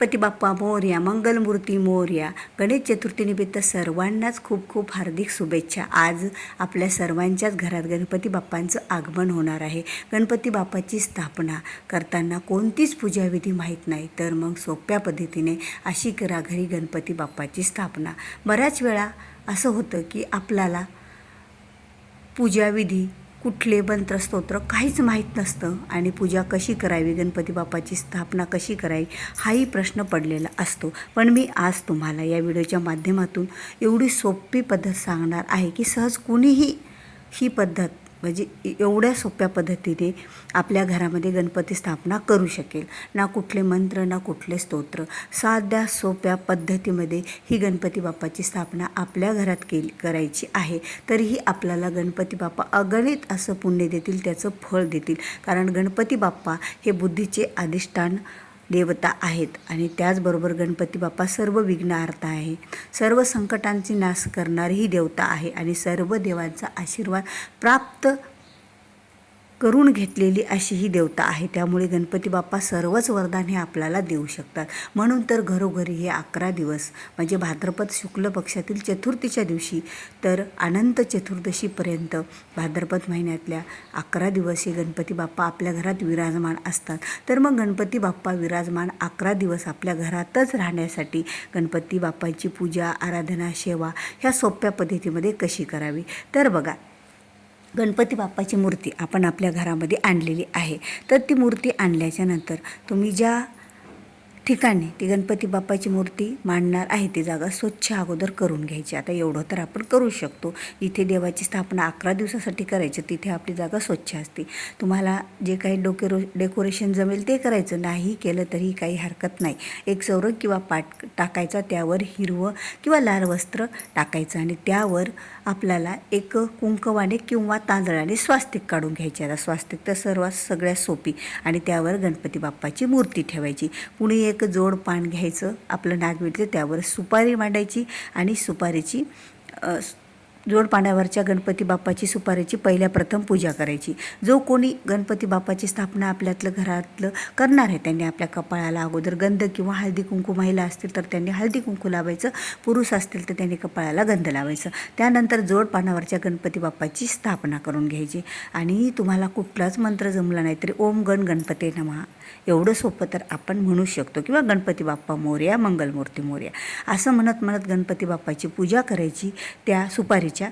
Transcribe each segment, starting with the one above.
गणपती बाप्पा मोरया, मंगलमूर्ती मोरया. गणेश चतुर्थीनिमित्त सर्वांनाच खूप खूप हार्दिक शुभेच्छा. आज आपल्या सर्वांच्याच घरात गणपती बाप्पांचं आगमन होणार आहे. गणपती बाप्पाची स्थापना करताना कोणतीच पूजाविधी माहीत नाही, तर मग सोप्या पद्धतीने अशी करा घरी गणपती बाप्पाची स्थापना. बऱ्याच वेळा असं होतं की आपल्याला पूजाविधी, कुठले मंत्र स्तोत्र काहीच माहीत नसतं आणि पूजा कशी करावी, गणपती बाप्पाची स्थापना कशी करावी हाही प्रश्न पडलेला असतो. पण मी आज तुम्हाला या व्हिडिओच्या माध्यमातून एवढी सोपी पद्धत सांगणार आहे की सहज कुणीही ही पद्धत म्हणजे एवढ्या सोप्या पद्धतीने आपल्या घरामध्ये गणपती स्थापना करू शकेल. ना कुठले मंत्र, ना कुठले स्तोत्र, साध्या सोप्या पद्धतीमध्ये ही गणपती बाप्पाची स्थापना आपल्या घरात करायची आहे. तरीही आपल्याला गणपती बाप्पा अगणित असं पुण्य देतील, त्याचं फळ देतील. कारण गणपती बाप्पा हे बुद्धीचे अधिष्ठान देवता आहेत आणि त्याचबरोबर गणपती बाप्पा सर्व विघ्नहर्ता आहे, सर्व संकटांची नाश करणारी ही देवता आहे आणि सर्व देवांचा आशीर्वाद प्राप्त करून घेतलेली अशी ही देवता आहे. त्यामुळे गणपती बाप्पा सर्वच वरदान हे आपल्याला देऊ शकतात. म्हणून तर घरोघरी हे 11 दिवस म्हणजे भाद्रपद शुक्ल पक्षातील चतुर्थीच्या दिवशी तर अनंत चतुर्दशीपर्यंत भाद्रपद महिन्यातल्या 11 दिवस हे गणपती बाप्पा आपल्या घरात विराजमान असतात. तर मग गणपती बाप्पा विराजमान 11 दिवस आपल्या घरातच राहण्यासाठी गणपती बाप्पाची पूजा, आराधना, सेवा ह्या सोप्या पद्धतीमध्ये कशी करावी तर बघा. गणपती बाप्पाची मूर्ती आपण आपल्या घरामध्ये आणलेली आहे. तर ती मूर्ती आणल्याच्या नंतर तुम्ही ज्या ठिकाणी ती गणपती बाप्पाची मूर्ती मांडणार आहे ती जागा स्वच्छ अगोदर करून घ्यायची. आता एवढं तर आपण करू शकतो. इथे देवाची स्थापना 11 दिवसासाठी करायची, तिथे आपली जागा स्वच्छ असते. तुम्हाला जे काही डेकोरेशन जमेल ते करायचं, नाही केलं तरी काही हरकत नाही. एक चौरंग किंवा पाट टाकायचा, त्यावर हिरवं किंवा लाल वस्त्र टाकायचं आणि त्यावर आपल्याला एक कुंकवाने किंवा तांदळाने स्वास्तिक काढून घ्यायचे. आता स्वास्तिक तर सगळ्यात सोपी आणि त्यावर गणपती बाप्पाची मूर्ती ठेवायची. पुढे एक जोड पान घ्यायचं, आपलं नागविडते, त्यावर सुपारी मांडायची आणि सुपारीची जोड पाण्यावरच्या गणपती बाप्पाची सुपारीची पहिल्या प्रथम पूजा करायची. जो कोणी गणपती बाप्पाची स्थापना आपल्यातलं घरातलं करणार आहे त्यांनी आपल्या कपाळाला अगोदर गंध किंवा हळदी कुंकू, महिला असतील तर त्यांनी हळदी कुंकू लावायचं, पुरुष असतील तर त्यांनी कपाळाला गंध लावायचं. त्यानंतर जोड पानावरच्या गणपती बाप्पाची स्थापना करून घ्यायची आणि तुम्हाला कुठलाच मंत्र जमला नाही तरी ओम गण गणपते नमः एवढं सोपं तर आपण म्हणू शकतो किंवा गणपती बाप्पा मोरया, मंगलमूर्ती मोरया असं म्हणत म्हणत गणपती बाप्पाची पूजा करायची त्या सुपारीच्या.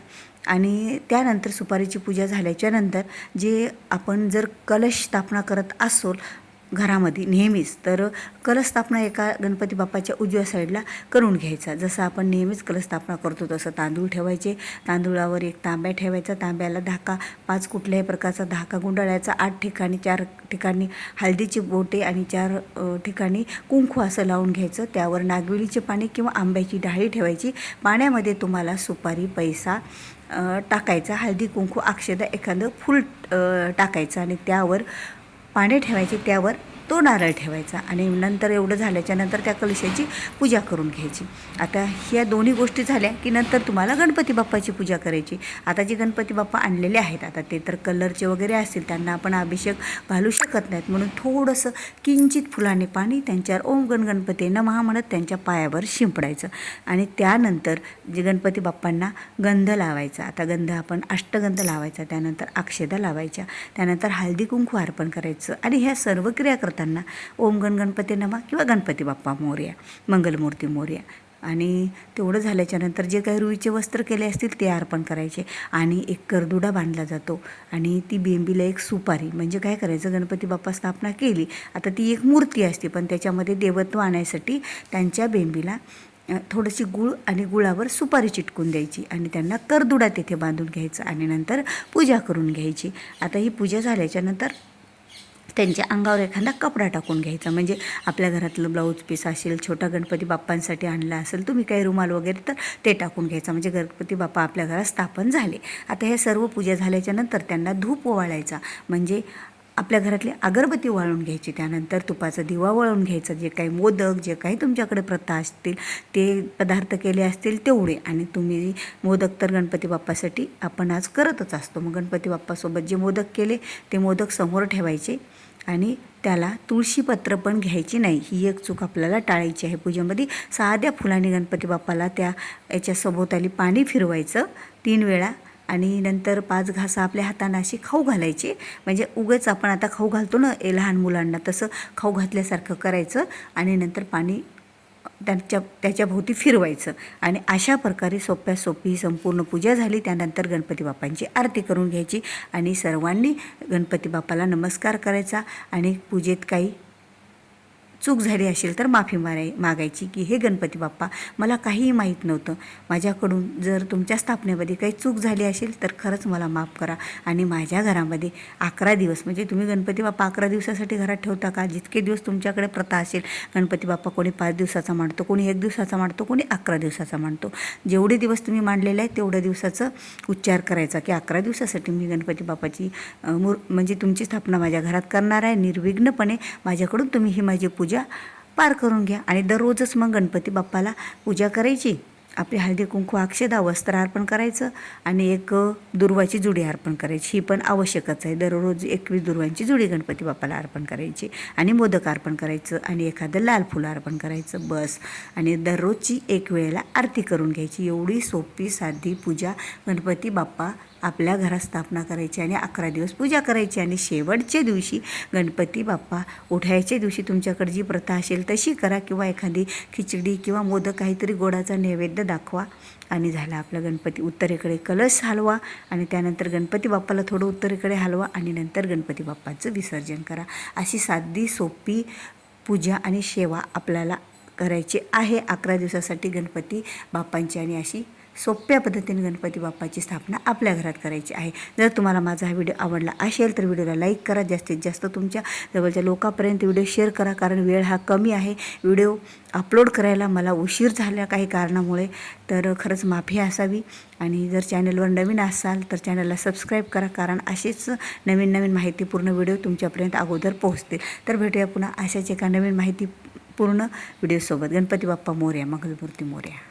आणि त्यानंतर सुपारीची पूजा झाल्याच्या नंतर जे आपण जर कलश स्थापना करत असो घरामध्ये नेहमीच, तर कलश स्थापना एका गणपती बाप्पाच्या उजव्या साईडला करून घ्यायचा. जसं आपण नेहमीच कलश स्थापना करतो तसं तांदूळ ठेवायचे, तांदूळावर एक तांब्या ठेवायचा, तांब्याला धाका 5 कुठल्याही प्रकारचा धाका गुंडाळायचा, 8 ठिकाणी 4 ठिकाणी हळदीची बोटे आणि 4 ठिकाणी कुंकू असं लावून घ्यायचं. त्यावर नागवेलीचे पाणी किंवा आंब्याची डाळी ठेवायची. पाण्यामध्ये तुम्हाला सुपारी, पैसा टाकायचा, हळदी कुंकू, अक्षदा, एखादं फूल टाकायचं आणि त्यावर पाणी ठेवायचे, त्यावर तो नारळ ठेवायचा आणि नंतर एवढं झाल्याच्या नंतर त्या कलशाची पूजा करून घ्यायची. आता ह्या दोन्ही गोष्टी झाल्या की नंतर तुम्हाला गणपती बाप्पाची पूजा करायची. आता जे गणपती बाप्पा आणलेले आहेत आता ते तर कलरचे वगैरे असतील, त्यांना आपण अभिषेक घालू शकत नाहीत, म्हणून थोडंसं किंचित फुलाने पाणी त्यांच्यावर ओम गण गणपती नमः म्हणत त्यांच्या पायावर शिंपडायचं आणि त्यानंतर जे गणपती बाप्पांना गंध लावायचा. आता गंध आपण अष्टगंध लावायचा, त्यानंतर अक्षदा लावायच्या, त्यानंतर हळदी कुंकू अर्पण करायचं आणि ह्या सर्व क्रिया करताना ओम गण गणपती नमः किंवा गणपती बाप्पा मोरया, मंगलमूर्ती मोरया आणि तेवढं झाल्याच्या नंतर जे काही रुईचे वस्त्र केले असतील ते अर्पण करायचे आणि एक करदुडा बांधला जातो आणि ती बेंबीला एक सुपारी. म्हणजे काय करायचं, गणपती बाप्पा स्थापना केली, आता ती एक मूर्ती असते पण त्याच्यामध्ये देवत्व आणण्यासाठी त्यांच्या बेंबीला थोडीशी गूळ आणि गुळावर सुपारी चिटकून द्यायची आणि त्यांना करदुडा तिथे बांधून घ्यायचा आणि नंतर पूजा करून घ्यायची. आता ही पूजा झाल्याच्या नंतर त्यांच्या अंगावर एखादा कपडा टाकून घ्यायचा. म्हणजे आपल्या घरातलं ब्लाऊज पीस असेल, छोटा गणपती बाप्पांसाठी आणला असेल तुम्ही काही रुमाल वगैरे, तर ते टाकून घ्यायचं. म्हणजे गणपती बाप्पा आपल्या घरात स्थापन झाले. आता हे सर्व पूजा झाल्याच्या नंतर त्यांना धूप ओवाळायचा, म्हणजे आपल्या घरातली अगरबत्ती वाळून घ्यायची, त्यानंतर तुपाचा दिवा वळून घ्यायचा, जे काही मोदक, जे काही तुमच्याकडे प्रथा असतील ते पदार्थ केले असतील तेवढे. आणि तुम्ही मोदक तर गणपती बाप्पासाठी आपण आज करतच असतो, मग गणपती बाप्पासोबत जे मोदक केले ते मोदक समोर ठेवायचे आणि त्याला तुळशीपत्र पण घ्यायची नाही. ही एक चूक आपल्याला टाळायची आहे पूजेमध्ये. साध्या फुलांनी गणपती बाप्पाला त्या याच्या सभोवताली पाणी फिरवायचं 3 वेळा आणि नंतर 5 घास आपल्या हाताने अशी खाऊ घालायची. म्हणजे उगाच आपण आता खाऊ घालतो ना लहान मुलांना, तसं खाऊ घातल्यासारखं करायचं आणि नंतर पाणी त्याच्या भोवती फिरवायचं. आणि अशा प्रकारे सोप्या सोपी ही संपूर्ण पूजा झाली. त्यानंतर गणपती बाप्पांची आरती करून घ्यायची आणि सर्वांनी गणपती बाप्पाला नमस्कार करायचा आणि पूजेत काही चूक झाली असेल तर माफी मागायची की हे गणपती बाप्पा, मला काहीही माहीत नव्हतं, माझ्याकडून जर तुमच्या स्थापनेमध्ये काही चूक झाली असेल तर खरंच मला माफ करा. आणि माझ्या घरामध्ये 11 दिवस, म्हणजे तुम्ही गणपती बाप्पा 11 दिवसासाठी घरात ठेवता का? जितके दिवस तुमच्याकडे प्रथा असेल, गणपती बाप्पा कोणी 5 दिवसाचा मांडतो, कोणी 1 दिवसाचा मांडतो, कोणी 11 दिवसाचा मांडतो. जेवढे दिवस तुम्ही मांडलेले आहेत तेवढ्या दिवसाचं उच्चार करायचा की 11 दिवसासाठी मी गणपती बाप्पाची म्हणजे तुमची स्थापना माझ्या घरात करणार आहे. निर्विघ्नपणे माझ्याकडून तुम्ही ही माझी पूजा पार करून घ्या. आणि दररोजच मग गणपती बाप्पाला पूजा करायची. आपली हळदी कुंकू अक्षदा वस्त्र अर्पण करायचं आणि एक दुर्वाची जुडी अर्पण करायची. ही पण आवश्यकच आहे. दररोज 21 दुर्वांची जुडी गणपती बाप्पाला अर्पण करायची आणि मोदक अर्पण करायचं आणि एखादं लाल फुल अर्पण करायचं, बस. आणि दररोजची 1 वेळेला आरती करून घ्यायची. एवढी सोपी साधी पूजा गणपती बाप्पा आपल्या घरात स्थापना करायची आणि 11 दिवस पूजा करायची. आणि शेवटच्या दिवशी गणपती बाप्पा उठायच्या दिवशी तुमच्याकडे जी प्रथा असेल तशी करा, किंवा एखादी खिचडी किंवा मोदक काहीतरी गोडाचा नैवेद्य दाखवा आणि झाला आपला गणपती. उत्तरेकडे कलश हलवा आणि त्यानंतर गणपती बाप्पाला थोडं उत्तरेकडे हलवा आणि नंतर गणपती बाप्पाचं विसर्जन करा. अशी साधी सोपी पूजा आणि सेवा आपल्याला करायची आहे 11 दिवसासाठी गणपती बाप्पांची. आणि अशी सोप्या पद्धतीने गणपती बाप्पाची स्थापना आपल्या घरात करायची आहे. जर तुम्हाला माझा हा व्हिडिओ आवडला असेल तर व्हिडिओला लाईक करा, जास्तीत जास्त तुमच्या जवळच्या लोकांपर्यंत व्हिडिओ शेअर करा, कारण वेळ हा कमी आहे. व्हिडिओ अपलोड करायला मला उशीर झाला काही कारणामुळे, तर खरंच माफी असावी. आणि जर चॅनलवर नवीन असाल तर चॅनलला सबस्क्राईब करा, कारण अशीच नवीन नवीन माहितीपूर्ण व्हिडिओ तुमच्यापर्यंत अगोदर पोहोचतील. तर भेटूया पुन्हा अशाच एका नवीन माहितीपूर्ण व्हिडिओसोबत. गणपती बाप्पा मोरया, मंगलमूर्ती मोरया.